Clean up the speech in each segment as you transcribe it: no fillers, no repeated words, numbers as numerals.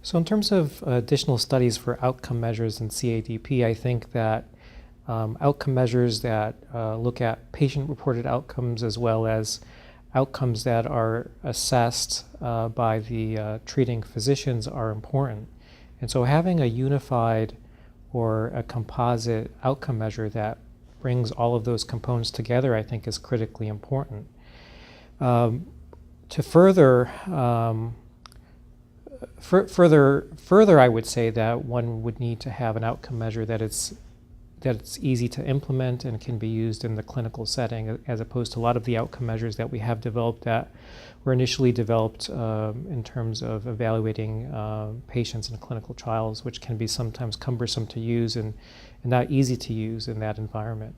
So in terms of additional studies for outcome measures in CIDP, I think that outcome measures that look at patient-reported outcomes as well as outcomes that are assessed by the treating physicians are important. And so having a unified or a composite outcome measure that brings all of those components together, I think, is critically important. To further, I would say that one would need to have an outcome measure that it's easy to implement and can be used in the clinical setting, as opposed to a lot of the outcome measures that we have developed that were initially developed in terms of evaluating patients in clinical trials, which can be sometimes cumbersome to use and not easy to use in that environment.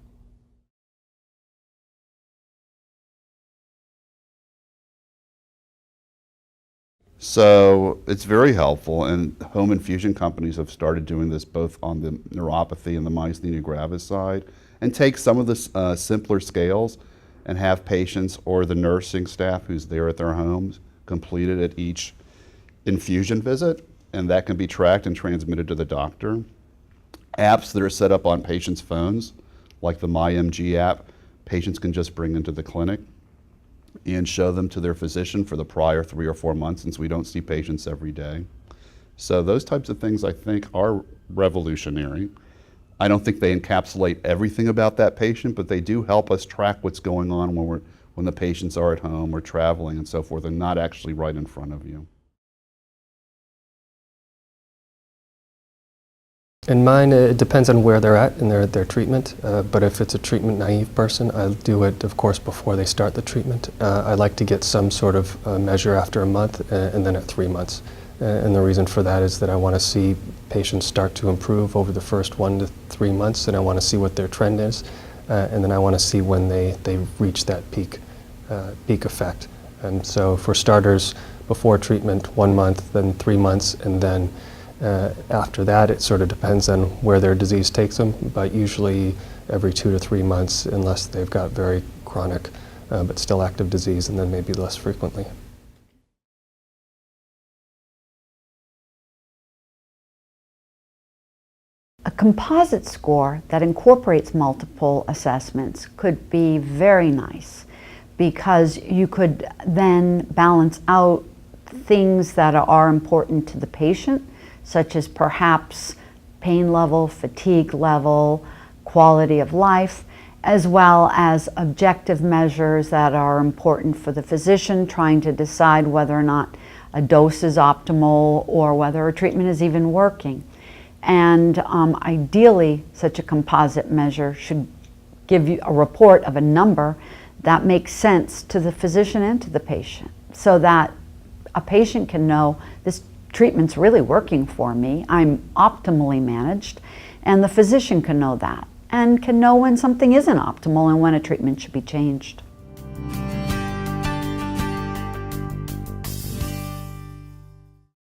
So it's very helpful, and home infusion companies have started doing this both on the neuropathy and the myasthenia gravis side, and take some of the simpler scales and have patients or the nursing staff who's there at their homes complete it at each infusion visit, and that can be tracked and transmitted to the doctor. Apps that are set up on patients' phones, like the MyMG app, patients can just bring into the clinic and show them to their physician for the prior 3 or 4 months, since we don't see patients every day. So those types of things, I think, are revolutionary. I don't think they encapsulate everything about that patient, but they do help us track what's going on when the patients are at home or traveling and so forth, and not actually right in front of you. In mine, it depends on where they're at in their treatment, but if it's a treatment-naive person, I'll do it, of course, before they start the treatment. I like to get some sort of measure after a month and then at 3 months. And the reason for that is that I want to see patients start to improve over the first 1 to 3 months, and I want to see what their trend is, and then I want to see when they reach that peak effect. And so for starters, before treatment, 1 month, then 3 months, and then after that, it sort of depends on where their disease takes them, but usually every 2 to 3 months, unless they've got very chronic but still active disease, and then maybe less frequently. A composite score that incorporates multiple assessments could be very nice, because you could then balance out things that are important to the patient, such as perhaps pain level, fatigue level, quality of life, as well as objective measures that are important for the physician trying to decide whether or not a dose is optimal or whether a treatment is even working. And ideally, such a composite measure should give you a report of a number that makes sense to the physician and to the patient, so that a patient can know this treatment's really working for me, I'm optimally managed, and the physician can know that, and can know when something isn't optimal and when a treatment should be changed.